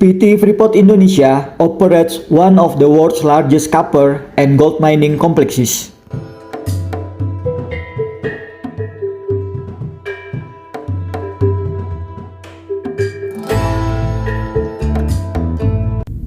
PT Freeport Indonesia operates one of the world's largest copper and gold mining complexes.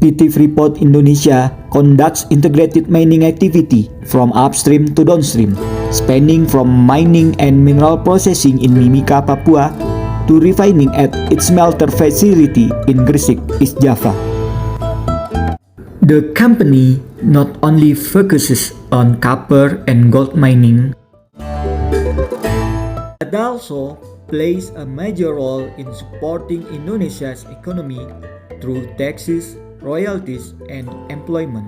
PT Freeport Indonesia conducts integrated mining activity from upstream to downstream, spanning from mining and mineral processing in Mimika, Papua, to refining at its smelter facility in Gresik, East Java. The company not only focuses on copper and gold mining, but also plays a major role in supporting Indonesia's economy through taxes, royalties, and employment.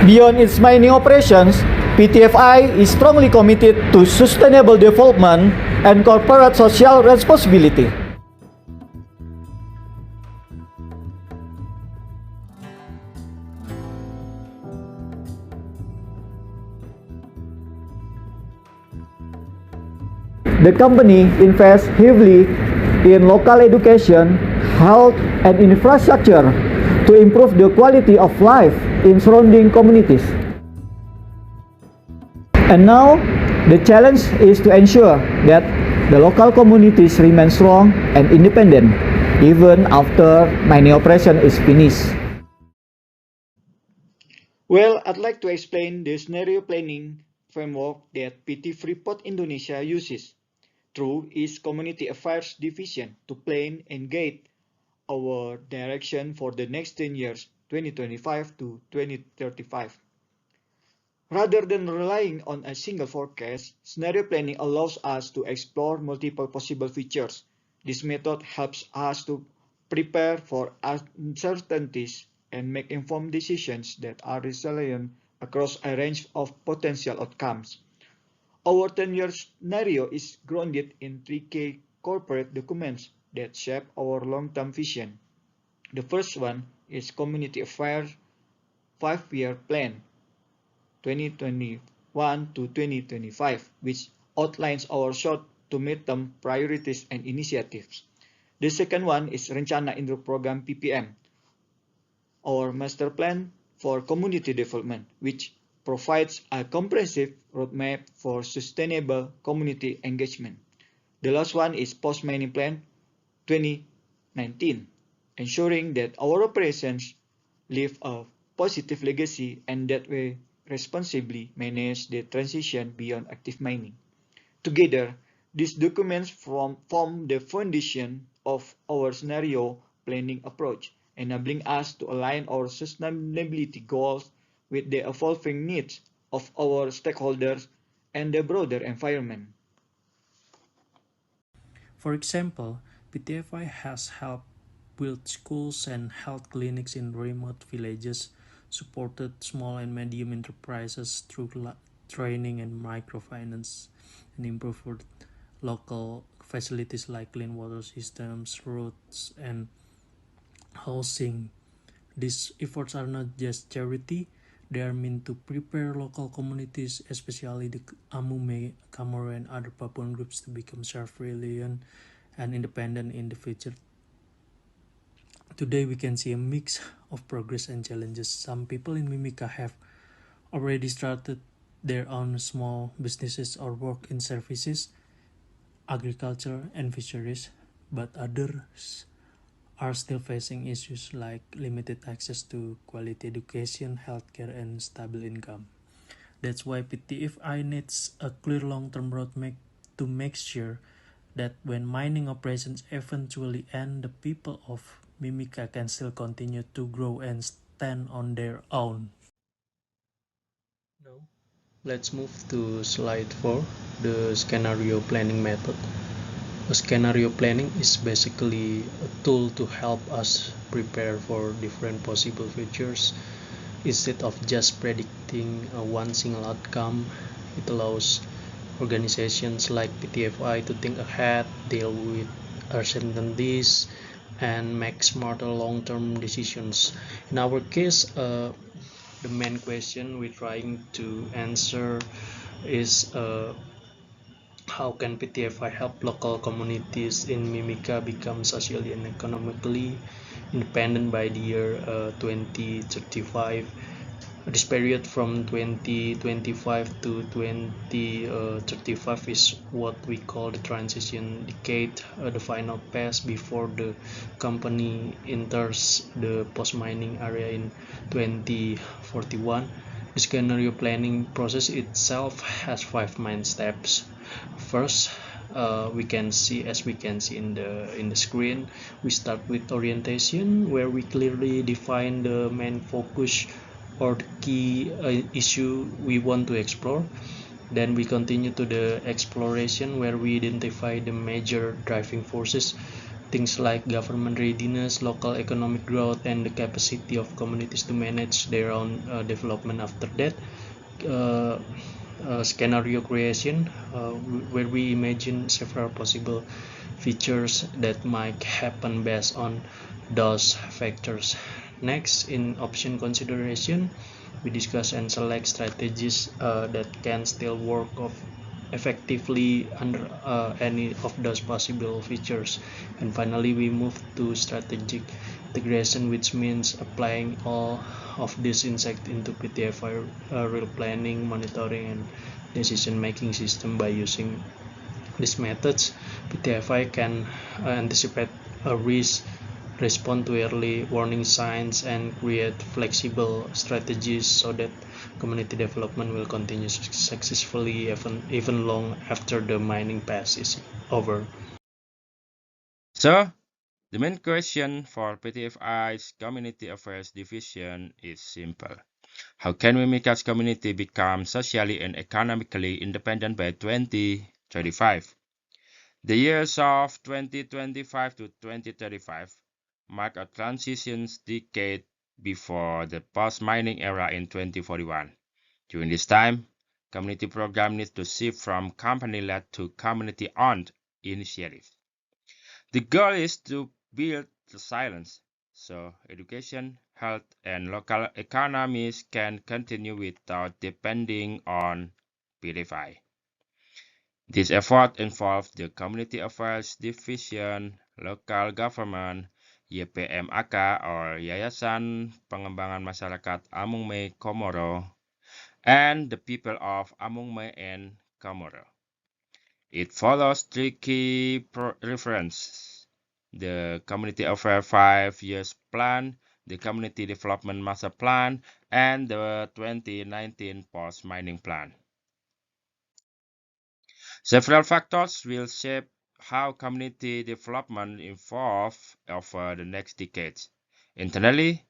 Beyond its mining operations, PTFI is strongly committed to sustainable development and corporate social responsibility. The company invests heavily in local education, health, and infrastructure to improve the quality of life in surrounding communities. And now, the challenge is to ensure that the local communities remain strong and independent even after mining operation is finished. Well, I'd like to explain the scenario planning framework that PT Freeport Indonesia uses through its Community Affairs Division to plan and guide our direction for the next 10 years, 2025 to 2035. Rather than relying on a single forecast, scenario planning allows us to explore multiple possible futures. This method helps us to prepare for uncertainties and make informed decisions that are resilient across a range of potential outcomes. Our 10-year scenario is grounded in three key corporate documents that shape our long-term vision. The first one is Community Affairs 5-Year Plan 2021 to 2025, which outlines our short to mid-term priorities and initiatives. The second one is Rencana Induk Program PPM, our master plan for community development, which provides a comprehensive roadmap for sustainable community engagement. The last one is Post-Mining Plan 2019, ensuring that our operations leave a positive legacy and that we responsibly manage the transition beyond active mining. Together, these documents form the foundation of our scenario planning approach, enabling us to align our sustainability goals with the evolving needs of our stakeholders and the broader environment. For example, PTFI has helped build schools and health clinics in remote villages, supported small and medium enterprises through training and microfinance, and improved local facilities like clean water systems, roads, and housing. These efforts are not just charity, they are meant to prepare local communities, especially the Amume, Kamoro, and other Papuan groups to become self-reliant and independent in the future. Today we can see a mix of progress and challenges. Some people in Mimika have already started their own small businesses or work in services, agriculture, and fisheries, but others are still facing issues like limited access to quality education, healthcare, and stable income. That's why PTFI needs a clear long-term roadmap to make sure that when mining operations eventually end, the people of Mimika can still continue to grow and stand on their own. Now, let's move to slide 4, the scenario planning method. A scenario planning is basically a tool to help us prepare for different possible futures. Instead of just predicting one single outcome, it allows organizations like PTFI to think ahead, deal with uncertainties, and make smarter long-term decisions. In our case, the main question we're trying to answer is how can PTFI help local communities in Mimika become socially and economically independent by the year 2035? This period from 2025 to 2035 is what we call the transition decade, the final phase before the company enters the post-mining area in 2041. The scenario planning process itself has five main steps. First, we can see in the screen, we start with orientation, where we clearly define the main focus or the key issue we want to explore. Then we continue to the exploration, where we identify the major driving forces, things like government readiness, local economic growth, and the capacity of communities to manage their own development. After that, uh, scenario creation, where we imagine several possible features that might happen based on those factors. Next, in option consideration, we discuss and select strategies that can still work effectively under any of those possible features. And finally, we move to strategic integration, which means applying all of this insight into PTFI real planning, monitoring, and decision making system. By using these methods, PTFI can anticipate a risk, respond to early warning signs, and create flexible strategies so that community development will continue successfully even long after the mining phase is over. So, the main question for PTFI's Community Affairs Division is simple. How can Mimika's community become socially and economically independent by 2035? The years of 2025 to 2035 mark a transition decade before the post-mining era in 2041. During this time, community program needs to shift from company-led to community-owned initiatives. The goal is to build resilience so education, health, and local economies can continue without depending on PTFI. This effort involves the Community Affairs Division, local government, YPMAK or Yayasan Pengembangan Masyarakat Amungme Komoro, and the people of Amungme and Komoro. It follows three key references: the Community Affairs 5 Years Plan, the Community Development Master Plan, and the 2019 Post-Mining Plan. Several factors will shape how community development evolves over the next decades. Internally,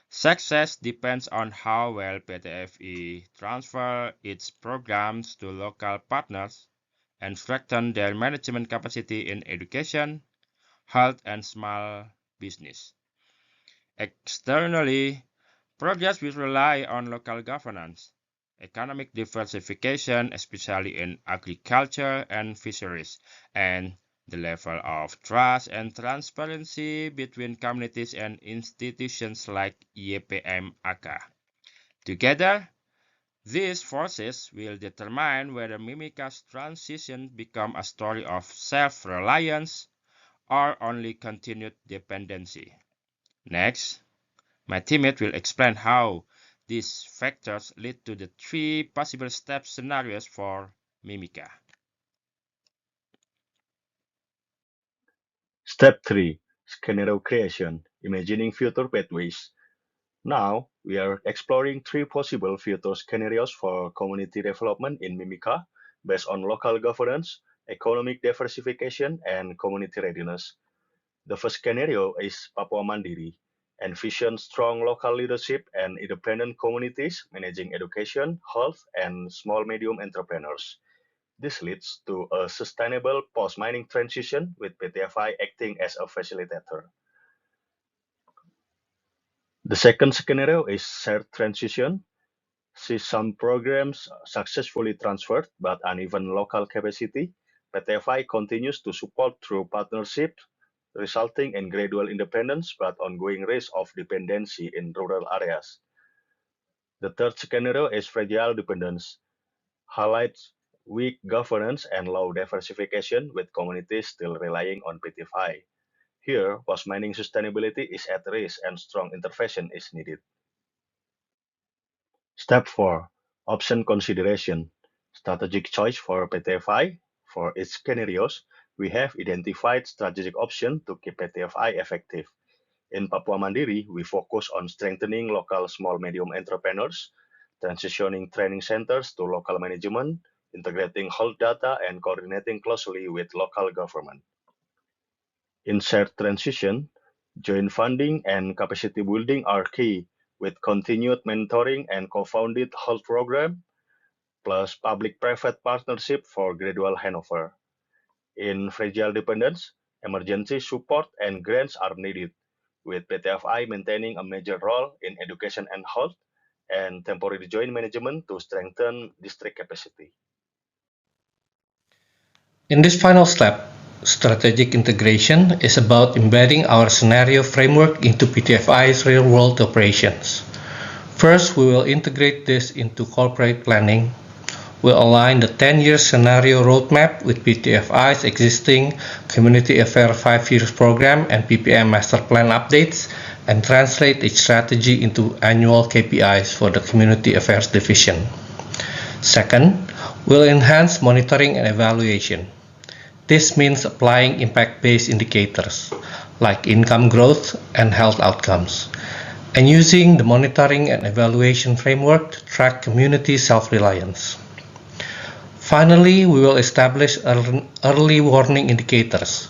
success depends on how well PTFE transfer its programs to local partners and strengthen their management capacity in education, health, and small business. Externally, progress will rely on local governance, economic diversification, especially in agriculture and fisheries, and the level of trust and transparency between communities and institutions like YPMAK. Together, these forces will determine whether Mimika's transition becomes a story of self-reliance or only continued dependency. Next, my teammate will explain how these factors lead to the three possible step scenarios for Mimika. Step 3. Scenario creation, imagining future pathways. Now, we are exploring three possible future scenarios for community development in Mimika based on local governance, economic diversification, and community readiness. The first scenario is Papua Mandiri, envision strong local leadership and independent communities managing education, health, and small-medium entrepreneurs. This leads to a sustainable post-mining transition with PTFI acting as a facilitator. The second scenario is shared transition. See some programs successfully transferred but uneven local capacity. PTFI continues to support through partnership, resulting in gradual independence but ongoing risk of dependency in rural areas. The third scenario is fragile dependence, highlights weak governance and low diversification with communities still relying on PTFI. Here, post-mining sustainability is at risk and strong intervention is needed. Step 4. Option consideration. Strategic choice for PTFI. For each scenarios, we have identified strategic options to keep PTFI effective. In Papua Mandiri, we focus on strengthening local small-medium entrepreneurs, transitioning training centers to local management, integrating health data, and coordinating closely with local government. In shared transition, joint funding and capacity building are key, with continued mentoring and co-founded health program, plus public-private partnership for gradual handover. In fragile dependence, emergency support and grants are needed, with PTFI maintaining a major role in education and health, and temporary joint management to strengthen district capacity. In this final step, strategic integration is about embedding our scenario framework into PTFI's real-world operations. First, we will integrate this into corporate planning. We'll align the 10-year scenario roadmap with PTFI's existing Community Affairs 5-year program and PPM Master Plan updates, and translate each strategy into annual KPIs for the Community Affairs Division. Second, we'll enhance monitoring and evaluation. This means applying impact-based indicators, like income growth and health outcomes, and using the monitoring and evaluation framework to track community self-reliance. Finally, we will establish early warning indicators.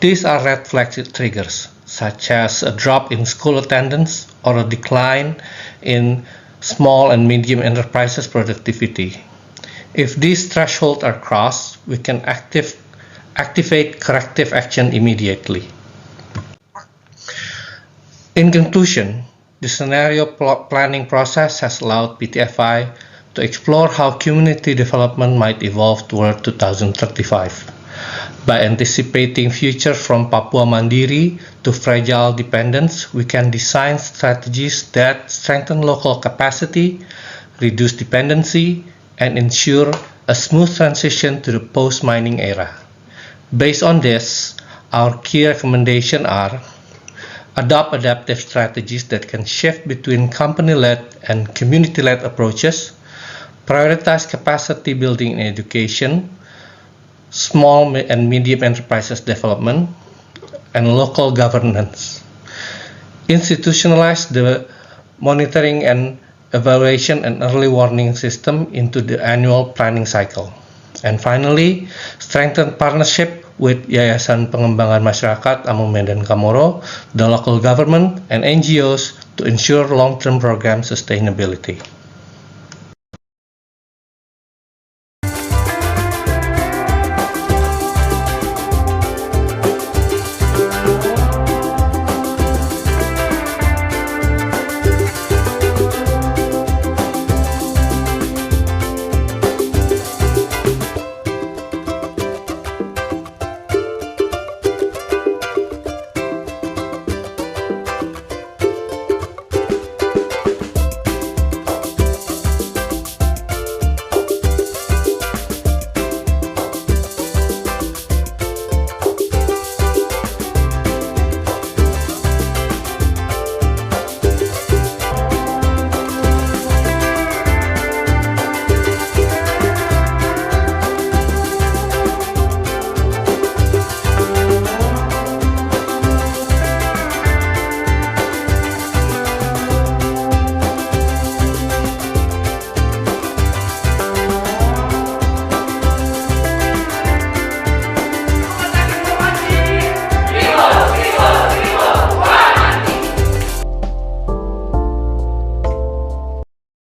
These are red flag triggers, such as a drop in school attendance or a decline in small and medium enterprises productivity. If these thresholds are crossed, we can activate corrective action immediately. In conclusion, the scenario planning process has allowed PTFI to explore how community development might evolve toward 2035. By anticipating futures from Papua Mandiri to fragile dependence, we can design strategies that strengthen local capacity, reduce dependency, and ensure a smooth transition to the post-mining era. Based on this, our key recommendations are: adopt adaptive strategies that can shift between company-led and community-led approaches, prioritize capacity building in education, small and medium enterprises development, and local governance. Institutionalize the monitoring and evaluation and early warning system into the annual planning cycle. And finally, strengthen partnership with Yayasan Pengembangan Masyarakat Amung Medan Kamoro, the local government, and NGOs to ensure long-term program sustainability.